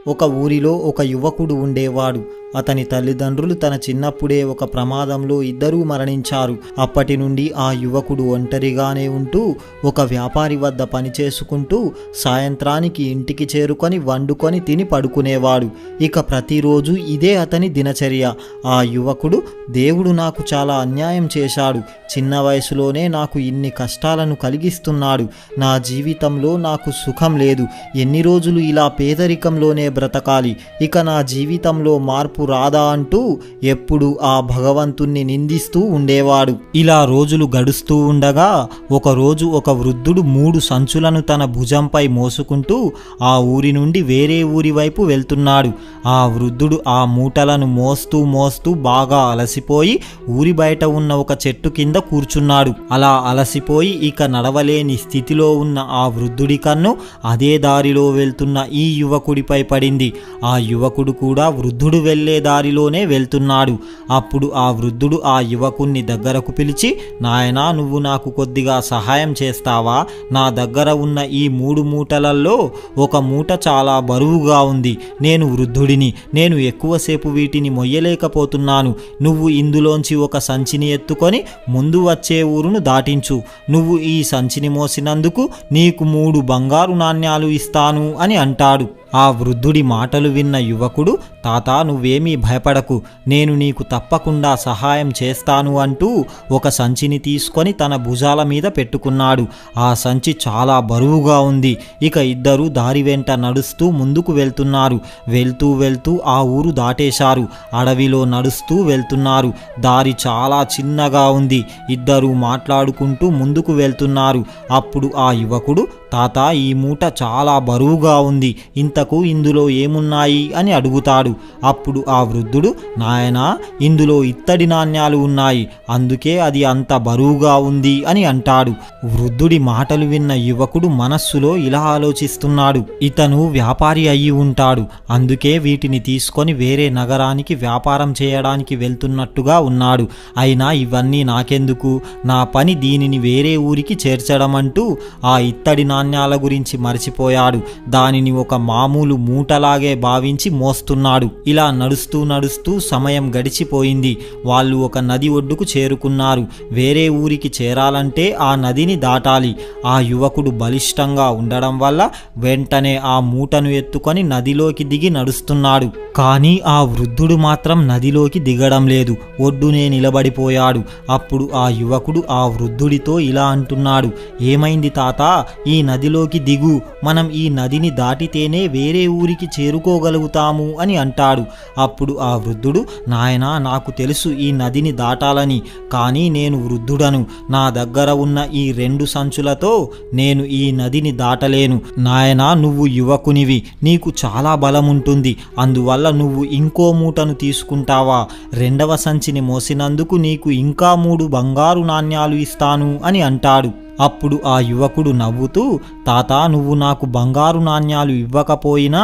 ఒక ఊరిలో ఒక యువకుడు ఉండేవాడు. అతని తల్లిదండ్రులు తన చిన్నప్పుడే ఒక ప్రమాదంలో ఇద్దరూ మరణించారు. అప్పటి నుండి ఆ యువకుడు ఒంటరిగానే ఉంటూ ఒక వ్యాపారి వద్ద పనిచేసుకుంటూ సాయంత్రానికి ఇంటికి చేరుకొని వండుకొని తిని పడుకునేవాడు. ఇక ప్రతిరోజు ఇదే అతని దినచర్య. ఆ యువకుడు, దేవుడు నాకు చాలా అన్యాయం చేశాడు, చిన్న వయసులోనే నాకు ఇన్ని కష్టాలను కలిగిస్తున్నాడు, నా జీవితంలో నాకు సుఖం లేదు, ఎన్ని రోజులు ఇలా పేదరికంలోనే బ్రతకాలి, ఇక నా జీవితంలో మార్పు రాదా అంటూ ఎప్పుడు ఆ భగవంతుణ్ణి నిందిస్తూ ఉండేవాడు. ఇలా రోజులు గడుస్తూ ఉండగా ఒకరోజు ఒక వృద్ధుడు 3 సంచులను తన భుజంపై మోసుకుంటూ ఆ ఊరి నుండి వేరే ఊరి వైపు వెళ్తున్నాడు. ఆ వృద్ధుడు ఆ మూటలను మోస్తూ బాగా అలసిపోయి ఊరి బయట ఉన్న ఒక చెట్టు కింద కూర్చున్నాడు. అలా అలసిపోయి ఇక నడవలేని స్థితిలో ఉన్న ఆ వృద్ధుడి కన్ను అదే దారిలో వెళ్తున్న ఈ యువకుడిపై పడింది. ఆ యువకుడు కూడా వృద్ధుడు వెళ్ళే దారిలోనే వెళ్తున్నాడు. అప్పుడు ఆ వృద్ధుడు ఆ యువకుణ్ణి దగ్గరకు పిలిచి, నాయనా, నువ్వు నాకు కొద్దిగా సహాయం చేస్తావా? నా దగ్గర ఉన్న ఈ 3 మూటలలో ఒక మూట చాలా బరువుగా ఉంది. నేను వృద్ధుడిని, నేను ఎక్కువసేపు వీటిని మొయ్యలేకపోతున్నాను. నువ్వు ఇందులోంచి ఒక సంచిని ఎత్తుకొని ముందు వచ్చే ఊరును దాటించు. నువ్వు ఈ సంచిని మోసినందుకు నీకు 3 బంగారు నాణ్యాలు ఇస్తాను అని అంటాడు. ఆ వృద్ధుడి మాటలు విన్న యువకుడు, తాతా, నువ్వేమీ భయపడకు, నేను నీకు తప్పకుండా సహాయం చేస్తాను అంటూ ఒక సంచిని తీసుకొని తన భుజాల మీద పెట్టుకున్నాడు. ఆ సంచి చాలా బరువుగా ఉంది. ఇక ఇద్దరు దారి వెంట నడుస్తూ ముందుకు వెళ్తున్నారు. వెళ్తూ ఆ ఊరు దాటేశారు. అడవిలో నడుస్తూ వెళ్తున్నారు. దారి చాలా చిన్నగా ఉంది. ఇద్దరు మాట్లాడుకుంటూ ముందుకు వెళ్తున్నారు. అప్పుడు ఆ యువకుడు, తాతా, ఈ మూట చాలా బరువుగా ఉంది, ఇంతకు ఇందులో ఏమున్నాయి అని అడుగుతాడు. అప్పుడు ఆ వృద్ధుడు, నాయనా, ఇందులో ఇత్తడి నాణ్యాలు ఉన్నాయి, అందుకే అది అంత బరువుగా ఉంది అని అంటాడు. వృద్ధుడి మాటలు విన్న యువకుడు మనస్సులో ఇలా ఆలోచిస్తున్నాడు, ఇతను వ్యాపారి అయి ఉంటాడు, అందుకే వీటిని తీసుకొని వేరే నగరానికి వ్యాపారం చేయడానికి వెళ్తున్నట్టుగా ఉన్నాడు. అయినా ఇవన్నీ నాకెందుకు, నా పని దీనిని వేరే ఊరికి చేర్చడం అంటూ ఆ ఇత్తడి నాణ్యాల గురించి మర్చిపోయాడు. దానిని ఒక మామూలు మూటలాగే భావించి మోస్తున్నాడు. ఇలా నడుస్తూ సమయం గడిచిపోయింది. వాళ్ళు ఒక నది ఒడ్డుకు చేరుకున్నారు. వేరే ఊరికి చేరాలంటే ఆ నదిని దాటాలి. ఆ యువకుడు బలిష్టంగా ఉండడం వల్ల వెంటనే ఆ మూటను ఎత్తుకొని నదిలోకి దిగి నడుస్తున్నాడు. కానీ ఆ వృద్ధుడు మాత్రం నదిలోకి దిగడం లేదు, ఒడ్డునే నిలబడిపోయాడు. అప్పుడు ఆ యువకుడు ఆ వృద్ధుడితో ఇలా అంటున్నాడు, ఏమైంది తాత, ఈ నదిలోకి దిగు, మనం ఈ నదిని దాటితేనే వేరే ఊరికి చేరుకోగలుగుతాము అని అంటాడు. అప్పుడు ఆ వృద్ధుడు, నాయనా, నాకు తెలుసు ఈ నదిని దాటాలని, కానీ నేను వృద్ధుడను, నా దగ్గర ఉన్న ఈ 2 సంచులతో నేను ఈ నదిని దాటలేను. నాయనా, నువ్వు యువకునివి, నీకు చాలా బలం ఉంటుంది, అందువల్ల నువ్వు ఇంకో మూటను తీసుకుంటావా? 2వ సంచిని మోసినందుకు నీకు ఇంకా 3 బంగారు నాణ్యాలు ఇస్తాను అని అంటాడు. అప్పుడు ఆ యువకుడు నవ్వుతూ, తాతా, నువ్వు నాకు బంగారు నాణ్యాలు ఇవ్వకపోయినా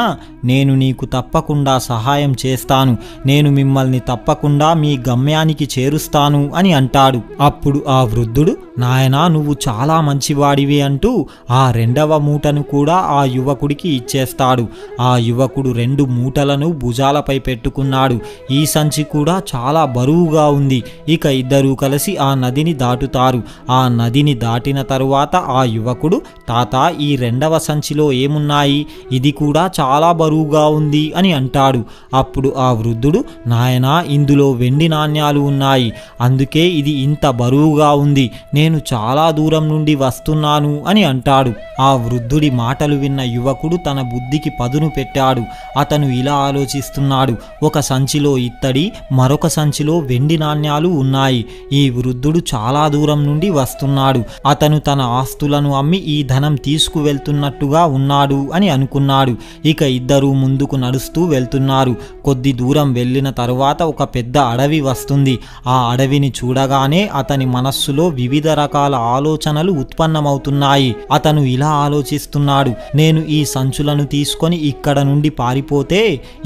నేను నీకు తప్పకుండా సహాయం చేస్తాను, నేను మిమ్మల్ని తప్పకుండా మీ గమ్యానికి చేరుస్తాను అని అంటాడు. అప్పుడు ఆ వృద్ధుడు, నాయనా, నువ్వు చాలా మంచివాడివి అంటూ ఆ 2వ మూటను కూడా ఆ యువకుడికి ఇచ్చేస్తాడు. ఆ యువకుడు 2 మూటలను భుజాలపై పెట్టుకున్నాడు. ఈ సంచి కూడా చాలా బరువుగా ఉంది. ఇక ఇద్దరూ కలిసి ఆ నదిని దాటుతారు. ఆ నదిని దాటిన తరువాత ఆ యువకుడు, తాతా, ఈ 2వ సంచిలో ఏమున్నాయి, ఇది కూడా చాలా బరువుగా ఉంది అని అంటాడు. అప్పుడు ఆ వృద్ధుడు, నాయనా, ఇందులో వెండి నాణ్యాలు ఉన్నాయి, అందుకే ఇది ఇంత బరువుగా ఉంది, నేను చాలా దూరం నుండి వస్తున్నాను అని అంటాడు. ఆ వృద్ధుడి మాటలు విన్న యువకుడు తన బుద్ధికి పదును పెట్టాడు. అతను ఇలా ఆలోచిస్తున్నాడు, ఒక సంచిలో ఇత్తడి, మరొక సంచిలో వెండి నాణ్యాలు ఉన్నాయి, ఈ వృద్ధుడు చాలా దూరం నుండి వస్తున్నాడు, అతను తన ఆస్తులను అమ్మి ఈ ధనం తీసుకువెళ్తున్నట్టుగా ఉన్నాడు అని అనుకున్నాడు. ఇక ఇద్దరూ ముందుకు నడుస్తూ వెళ్తున్నారు. కొద్ది దూరం వెళ్ళిన తరువాత ఒక పెద్ద అడవి వస్తుంది. ఆ అడవిని చూడగానే అతని మనస్సులో వివిధ రకాల ఆలోచనలు ఉత్పన్నమవుతున్నాయి. అతను ఇలా ఆలోచిస్తున్నాడు, నేను ఈ సంచులను తీసుకొని ఇక్కడ నుండి పారిపోతే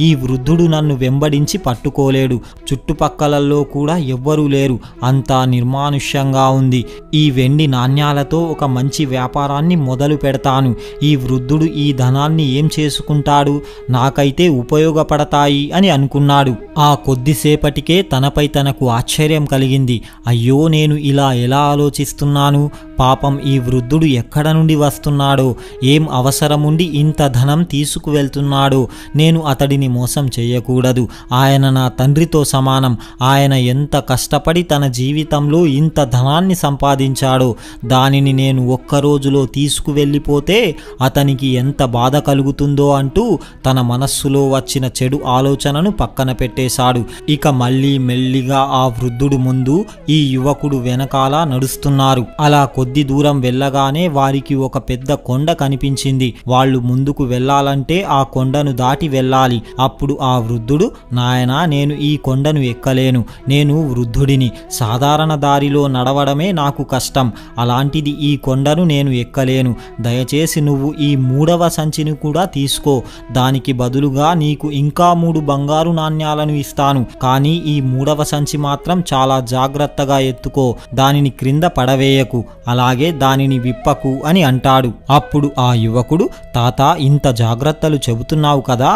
ఈ వృద్ధుడు నన్ను వెంబడించి పట్టుకోలేడు, చుట్టుపక్కలలో కూడా ఎవ్వరూ లేరు, అంతా నిర్మానుష్యంగా ఉంది, ఈ వెండి నాణ్యాలు నాణ్యాలతో ఒక మంచి వ్యాపారాన్ని మొదలు పెడతాను. ఈ వృద్ధుడు ఈ ధనాన్ని ఏం చేసుకుంటాడు, నాకైతే ఉపయోగపడతాయి అని అనుకున్నాడు. ఆ కొద్దిసేపటికే తనపై తనకు ఆశ్చర్యం కలిగింది. అయ్యో, నేను ఇలా ఎలా ఆలోచిస్తున్నాను? పాపం ఈ వృద్ధుడు ఎక్కడ నుండి వస్తున్నాడో, ఏం అవసరముండి ఇంత ధనం తీసుకువెళ్తున్నాడో. నేను అతడిని మోసం చేయకూడదు. ఆయన నా తండ్రితో సమానం. ఆయన ఎంత కష్టపడి తన జీవితంలో ఇంత ధనాన్ని సంపాదించాడో దానిని నేను ఒక్కరోజులో తీసుకువెళ్ళిపోతే అతనికి ఎంత బాధ కలుగుతుందో అంటూ తన మనస్సులో వచ్చిన చెడు ఆలోచనను పక్కన పెట్టేశాడు. ఇక మళ్ళీ మెల్లిగా ఆ వృద్ధుడు ముందు, ఈ యువకుడు వెనకాల నడుస్తున్నారు. అలా కొద్ది దూరం వెళ్ళగానే వారికి ఒక పెద్ద కొండ కనిపించింది. వాళ్ళు ముందుకు వెళ్ళాలంటే ఆ కొండను దాటి వెళ్ళాలి. అప్పుడు ఆ వృద్ధుడు, నాయనా, నేను ఈ కొండను ఎక్కలేను. నేను వృద్ధుడిని. సాధారణ దారిలో నడవడమే నాకు కష్టం. అలాంటిది ఈ కొండను నేను ఎక్కలేను. దయచేసి నువ్వు ఈ 3వ సంచిని కూడా తీసుకో. దానికి బదులుగా నీకు ఇంకా 3 బంగారు నాణ్యాలను ఇస్తాను. కానీ ఈ 3వ సంచి మాత్రం చాలా జాగ్రత్తగా ఎత్తుకో. దానిని క్రింద పడవేయకు. అలాగే దానిని విప్పకు అని అంటాడు. అప్పుడు ఆ యువకుడు, తాత, ఇంత జాగ్రత్తలు చెబుతున్నావు కదా,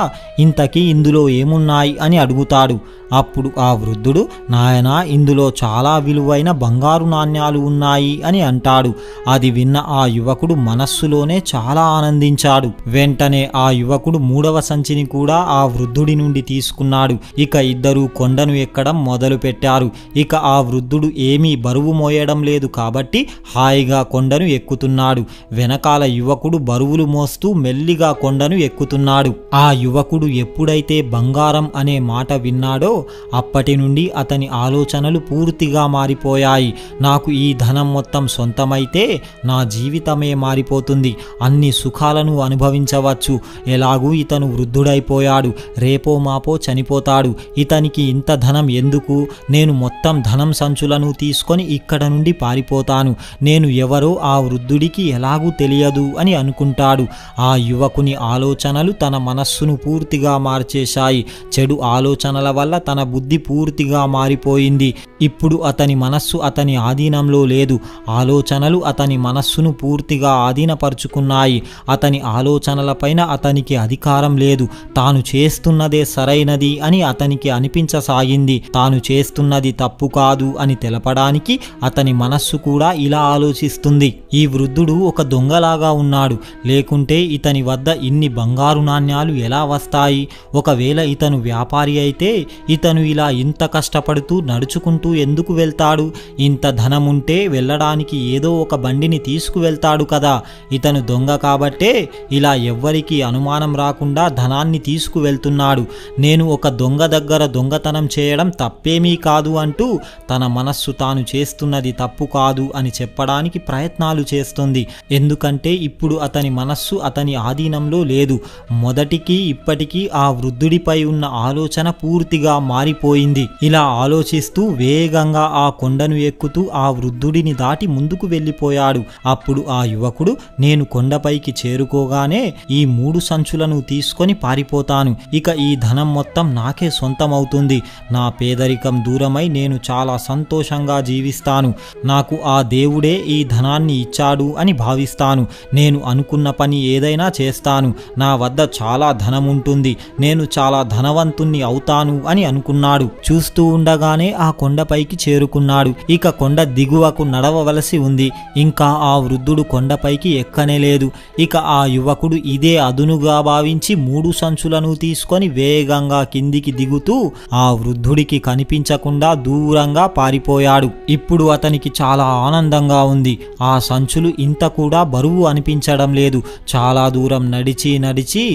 ఇంతకీ ఇందులో ఏమున్నాయి అని అడుగుతాడు. అప్పుడు ఆ వృద్ధుడు, నాయనా, ఇందులో చాలా విలువైన బంగారు నాణ్యాలు ఉన్నాయి అని అంటాడు. అది విన్న ఆ యువకుడు మనస్సులోనే చాలా ఆనందించాడు. వెంటనే ఆ యువకుడు 3వ సంచిని కూడా ఆ వృద్ధుడి నుండి తీసుకున్నాడు. ఇక ఇద్దరూ కొండను ఎక్కడం మొదలు పెట్టారు. ఇక ఆ వృద్ధుడు ఏమీ బరువు మోయడం లేదు కాబట్టి హాయిగా కొండను ఎక్కుతున్నాడు. వెనకాల యువకుడు బరువులు మోస్తూ మెల్లిగా కొండను ఎక్కుతున్నాడు. ఆ యువకుడు ఎప్పుడైతే బంగారం అనే మాట విన్నాడో అప్పటి నుండి అతని ఆలోచనలు పూర్తిగా మారిపోయాయి. నాకు ఈ ధనం మొత్తం సొంతమైతే నా జీవితమే మారిపోతుంది. అన్ని సుఖాలను అనుభవించవచ్చు. ఎలాగూ ఇతను వృద్ధుడైపోయాడు. రేపో మాపో చనిపోతాడు. ఇతనికి ఇంత ధనం ఎందుకు? నేను మొత్తం ధనం సంచులను తీసుకొని ఇక్కడ నుండి పారిపోతాను. నేను ఎవరో ఆ వృద్ధుడికి ఎలాగూ తెలియదు అని అనుకుంటాడు. ఆ యువకుని ఆలోచనలు తన మనస్సును పూర్తిగా మార్చేశాయి. చెడు ఆలోచనల వల్ల తన బుద్ధి పూర్తిగా మారిపోయింది. ఇప్పుడు అతని మనస్సు అతని ఆధీనంలో లేదు. ఆలోచనలు అతని మనస్సును పూర్తిగా ఆధీనపరుచుకున్నాయి. అతని ఆలోచనలపైన అతనికి అధికారం లేదు. తాను చేస్తున్నదే సరైనది అని అతనికి అనిపించసాగింది. తాను చేస్తున్నది తప్పు కాదు అని తెలపడానికి అతని మనస్సు కూడా ఇలా ఆలోచిస్తుంది. ఈ వృద్ధుడు ఒక దొంగలాగా ఉన్నాడు. లేకుంటే ఇతని వద్ద ఇన్ని బంగారు నాణ్యాలు ఎలా వస్తాయి? ఒకవేళ ఇతను వ్యాపారి అయితే ఇతను ఇలా ఇంత కష్టపడుతూ నడుచుకుంటూ ఎందుకు వెళ్తాడు? ఇంత ధనముంటే వెళ్ళడానికి ఏదో ఒక బండిని తీసుకువెళ్తాడు కదా. ఇతను దొంగ కాబట్టే ఇలా ఎవ్వరికీ అనుమానం రాకుండా ధనాన్ని తీసుకువెళ్తున్నాడు. నేను ఒక దొంగ దగ్గర దొంగతనం చేయడం తప్పేమీ కాదు అంటూ తన మనస్సు తాను చేస్తున్నది తప్పు కాదు అని చెప్పడానికి ప్రయత్నాలు చేస్తుంది. ఎందుకంటే ఇప్పుడు అతని మనస్సు అతని ఆధీనంలో లేదు. మొదటికి ఇప్పటికీ ఆ వృద్ధుడిపై ఉన్న ఆలోచన పూర్తిగా మారిపోయింది. ఇలా ఆలోచిస్తూ వేగంగా ఆ కొండను ఎక్కుతూ ఆ వృద్ధుడిని దాటి ముందుకు వెళ్ళిపోయాడు. అప్పుడు ఆ యువకుడు, నేను కొండపైకి చేరుకోగానే ఈ 3 సంచులను తీసుకొని పారిపోతాను. ఇక ఈ ధనం మొత్తం నాకే సొంతమవుతుంది. నా పేదరికం దూరమై నేను చాలా సంతోషంగా జీవిస్తాను. నాకు ఆ దేవుడే ఈ ధనాన్ని ఇచ్చాడు అని భావిస్తాను. నేను అనుకున్న పని ఏదైనా చేస్తాను. నా వద్ద చాలా ధనం ఉంటుంది. నేను చాలా ధనవంతుణ్ణి అవుతాను అని అనుకున్నాడు. చూస్తూ ఉండగానే ఆ కొండపైకి చేరుకున్నాడు. ఇక కొండ దిగువకు నడవవలసి ఉంది. ఇంకా ఆ వృద్ధుడు కొండపైకి ఎక్కనేలేదు. ఇక ఆ యువకుడు ఇదే అదునుగా భావించి 3 సంచులను తీసుకొని వేగంగా కిందికి దిగుతూ ఆ వృద్ధుడికి కనిపించకుండా దూరంగా పారిపోయాడు. ఇప్పుడు అతనికి చాలా ఆనందంగా ఉంది. ఆ సంచులు ఇంత కూడా బరువు అనిపించడం లేదు. చాలా దూరం నడిచి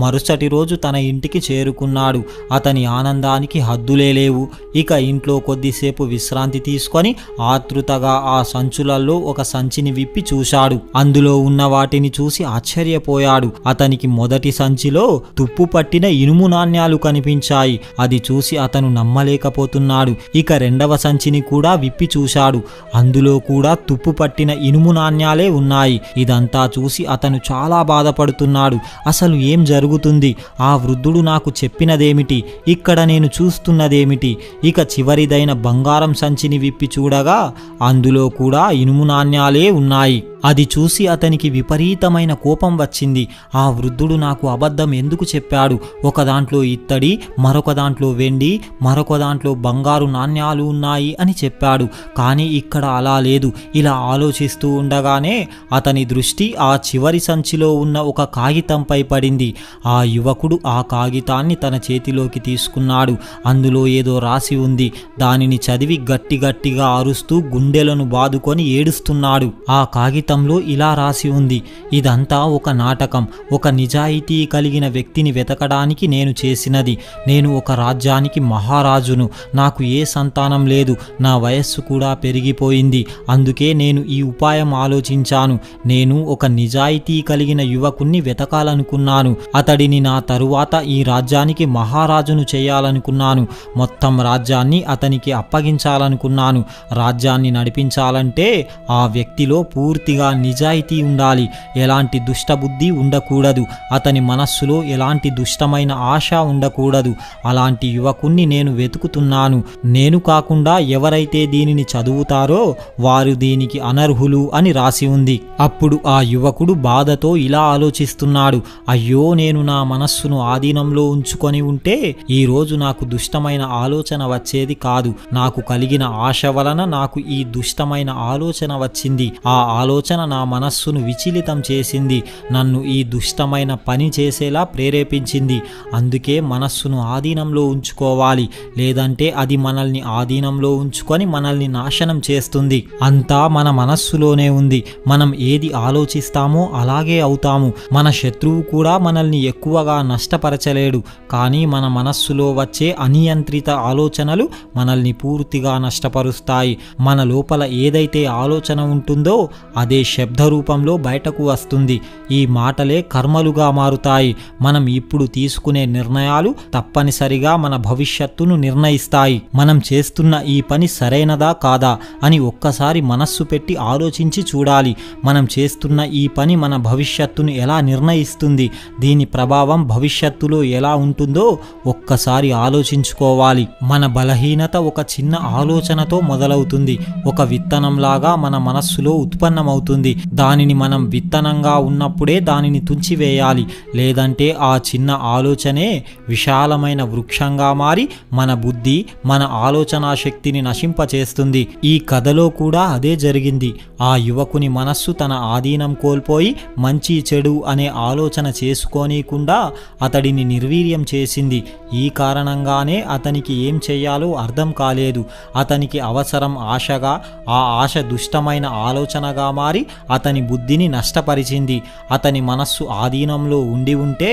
మరుసటి రోజు తన ఇంటికి చేరుకున్నాడు. అతని ఆనందానికి హద్దులే లేవు. ఇక ఇంట్లో కొద్దిసేపు విశ్రాంతి తీసుకొని ఆతృతగా ఆ సంచులలో ఒక సంచిని విప్పి చూశాడు. అందులో ఉన్న వాటిని చూసి ఆశ్చర్యపోయాడు. అతనికి మొదటి సంచిలో తుప్పు పట్టిన ఇనుము నాణ్యాలు కనిపించాయి. అది చూసి అతను నమ్మలేకపోతున్నాడు. ఇక రెండవ సంచిని కూడా విప్పి చూశాడు. అందులో కూడా తుప్పు పట్టిన ఇనుము నాణ్యాలే ఉన్నాయి. ఇదంతా చూసి అతను చాలా బాధపడుతున్నాడు. అసలు ఏం జరుగుతుంది? ఆ వృద్ధుడు నాకు చెప్పినదేమిటి? ఇక్కడ నేను చూస్తున్నదేమిటి? ఇక చివరిదైన బంగారం సంచిని విప్పి చూడగా అందులో కూడా ఇనుము నాణ్యాలే ఉన్నాయి. అది చూసి అతనికి విపరీతమైన కోపం వచ్చింది. ఆ వృద్ధుడు నాకు అబద్ధం ఎందుకు చెప్పాడు? ఒక దాంట్లో ఇత్తడి, మరొక దాంట్లో వెండి, మరొక దాంట్లో బంగారు నాణ్యాలు ఉన్నాయి అని చెప్పాడు. కానీ ఇక్కడ అలా లేదు. ఇలా ఆలోచిస్తూ ఉండగానే అతని దృష్టి ఆ చివరి సంచిలో ఉన్న ఒక కాగితంపై పడింది. ఆ యువకుడు ఆ కాగితాన్ని తన చేతిలోకి తీసుకున్నాడు. అందులో ఏదో రాసి ఉంది. దానిని చదివి గట్టిగా అరుస్తూ గుండెలను బాదుకొని ఏడుస్తున్నాడు. ఆ కాగితంలో ఇలా రాసి ఉంది: ఇదంతా ఒక నాటకం, ఒక నిజాయితీ కలిగిన వ్యక్తిని వెతకడానికి నేను చేసినది. నేను ఒక రాజ్యానికి మహారాజును. నాకు ఏ సంతానం లేదు. నా వయస్సు కూడా పెరిగిపోయింది. అందుకే నేను ఈ ఉపాయం ఆలోచించాను. నేను ఒక నిజాయితీ కలిగిన యువకుణ్ణి వెతకాలనుకున్నాను. అతడిని నా తరువాత ఈ రాజ్యానికి మహారాజును చేయాలనుకున్నాను. మొత్తం రాజ్యాన్ని అతనికి అప్పగించాలనుకున్నాను. రాజ్యాన్ని నడిపించాలంటే ఆ వ్యక్తిలో పూర్తిగా నిజాయితీ ఉండాలి. ఎలాంటి దుష్టబుద్ధి ఉండకూడదు. అతని మనస్సులో ఎలాంటి దుష్టమైన ఆశ ఉండకూడదు. అలాంటి యువకుణ్ణి నేను వెతుకుతున్నాను. నేను కాకుండా ఎవరైతే దీనిని చదువుతారో వారు దీనికి అనర్హులు అని రాసి ఉంది. అప్పుడు ఆ యువకుడు బాధతో ఇలా ఆలోచిస్తున్నాడు: అయ్యో, నేను నా మనస్సును ఆధీనంలో ఉంచుకొని ఉంటే ఈరోజు నాకు దుష్టమైన ఆలోచన వచ్చేది కాదు. నాకు కలిగిన ఆశ వలన నాకు ఈ దుష్టమైన ఆలోచన వచ్చింది. ఆ ఆలోచన నా మనస్సును విచలితం చేసింది. నన్ను ఈ దుష్టమైన పని చేసేలా ప్రేరేపించింది. అందుకే మనస్సును ఆధీనంలో ఉంచుకోవాలి. లేదంటే అది మనల్ని ఆధీనంలో ఉంచుకొని మనల్ని నాశనం చేస్తుంది. అంతా మన మనస్సులోనే ఉంది. మనం ఏది ఆలోచిస్తామో అలాగే అవుతాము. మన శత్రువు కూడా మనల్ని ఎక్కువగా నష్టపరచలేడు. కానీ మన మనస్సులో వచ్చే అనియంత్రిత ఆలోచనలు మనల్ని పూర్తిగా నష్టపరుస్తాయి. మన లోపల ఏదైతే ఆలోచన ఉంటుందో అదే శబ్ద రూపంలో బయటకు వస్తుంది. ఈ మాటలే కర్మలుగా మారుతాయి. మనం ఇప్పుడు తీసుకునే నిర్ణయాలు తప్పనిసరిగా మన భవిష్యత్తును నిర్ణయిస్తాయి. మనం చేస్తున్న ఈ పని సరైనదా కాదా అని ఒక్కసారి మనస్సు పెట్టి ఆలోచించి చూడాలి. మనం చేస్తున్న ఈ పని మన భవిష్యత్తును ఎలా నిర్ణయిస్తుంది, దీని ప్రభావం భవిష్యత్తులో ఎలా ఉంటుందో ఒక్కసారి ఆలోచించుకోవాలి. మన బలహీనత ఒక చిన్న ఆలోచనతో మొదలవుతుంది. ఒక విత్తనంలాగా మన మనస్సులో ఉత్పన్నమవుతుంది. దానిని మనం విత్తనంగా ఉన్నప్పుడే దానిని తుంచివేయాలి. లేదంటే ఆ చిన్న ఆలోచనే విశాలమైన వృక్షంగా మారి మన బుద్ధి, మన ఆలోచనా శక్తిని నశింపచేస్తుంది. ఈ కథలో కూడా అదే జరిగింది. ఆ యువకుని మనస్సు తన ఆధీనం కోల్పోయి మంచి చెడు అనే ఆలోచన చేసుకోనీయకుండా అతడిని నిర్వీర్యం చేసింది. ఈ కారణంగానే అతనికి ఏం చెయ్యాలో అర్థం కాలేదు. అతనికి అవసరం ఆశగా, ఆ ఆశ దుష్టమైన ఆలోచనగా మారి అతని బుద్ధిని నష్టపరిచింది. అతని మనస్సు ఆధీనంలో ఉంటే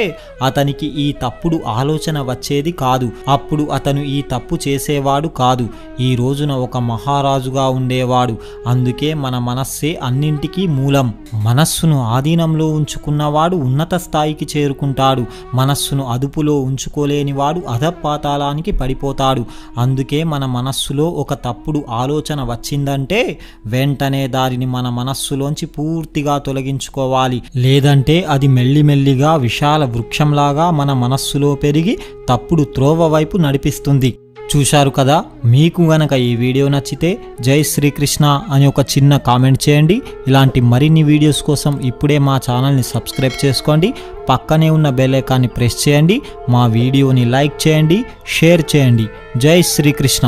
అతనికి ఈ తప్పుడు ఆలోచన వచ్చేది కాదు. అప్పుడు అతను ఈ తప్పు చేసేవాడు కాదు. ఈ రోజున ఒక మహారాజుగా ఉండేవాడు. అందుకే మన మనస్సే అన్నింటికీ మూలం. మనస్సును ఆధీనంలో ఉంచుకున్నవాడు ఉన్నత స్థాయికి చేరుకుంటాడు. మనస్సును అదుపులో ఉంచుకోలేనివాడు అధపాతాళానికి పడిపోతాడు. అందుకే మన మనస్సులో ఒక తప్పుడు ఆలోచన వచ్చిందంటే వెంటనే దానిని మన మనస్సులోంచి పూర్తిగా తొలగించుకోవాలి. లేదంటే అది మెల్లిమెల్లిగా విశాల వృక్షంలాగా మన మనస్సులో పెరిగి తప్పుడు త్రోవ వైపు నడిపిస్తుంది. చూశారు కదా. మీకు గనక ఈ వీడియో నచ్చితే జై శ్రీకృష్ణ అని ఒక చిన్న కామెంట్ చేయండి. ఇలాంటి మరిన్ని వీడియోస్ కోసం ఇప్పుడే మా ఛానల్ని సబ్స్క్రైబ్ చేసుకోండి. పక్కనే ఉన్న బెల్ ఐకాన్ని ప్రెస్ చేయండి. మా వీడియోని లైక్ చేయండి, షేర్ చేయండి. జై శ్రీకృష్ణ.